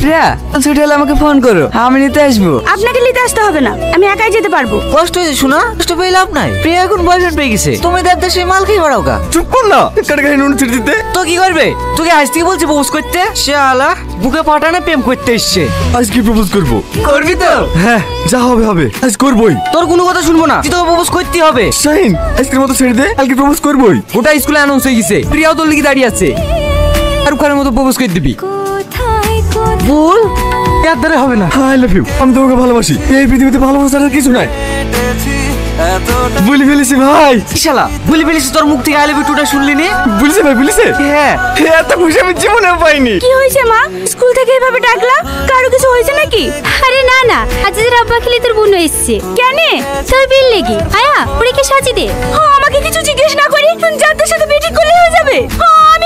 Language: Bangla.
প্রিয়া ছুটি হলে আমাকে ফোন করো, আমি নিতে আসবো। আপনাকে নিতে আসতে হবে না, আমি একাই যেতে পারবো। কষ্ট হয়েছে শোনা, কষ্ট পেয়ে লাভ নাই। প্রিয়া এখন বয়ফ্রেন্ড পেয়ে গেছে, তুমি দেবদা সেই মাল খেয়ে বেড়াও কা। চুপ কর না, কাটে নুন ছিট দিতে। তো কি করবে? তোকে আজ থেকে বলছি প্রপোজ করতে, সে আলা বুকে পাঠানে প্রেম করতে এসছে। আজকে প্রপোজ করবো। করবি তো? হ্যাঁ, যা হবে হবে, আজ করবোই। তোর কোনো কথা শুনবো না, তুই তোকে প্রপোজ করতে হবে। শাহিন, আজকের মতো ছেড়ে দে, কালকে প্রপোজ করবোই। ওটা স্কুলে অ্যানাউন্স হয়ে গেছে, প্রিয়াও তোর লিগে দাঁড়িয়ে আছে। আর ওখানের মতো প্রপোজ করে দিবি। বল, এর দ্বারা হবে না। আই লাভ ইউ, আমি তোমাকে ভালোবাসি। এই পৃথিবীতে ভালোবাসার আর কিছু নাই। বলি ফেলেছি ভাই। শালা বলি ফেলেছি, তোর মুখ থেকে আই লাভ ইউ টুটা শুনলি নি? বলিছে ভাই, বলিছে? হ্যাঁ। এত খুশি আমি জীবনেও পাইনি। কি হয়েছে মা? স্কুল থেকে এভাবে ডাকলা, কারো কিছু হয়েছে নাকি? আরে না না, আজিজের আব্বা খেলে তোর বোন এসছে। কেন? তোর বিল লেগে। আয়া ওরে কি সাজি দে। আমাকে কিছু জিজ্ঞেস না করি যাদের সাথে মিটিং করলে হয়ে যাবে। আমি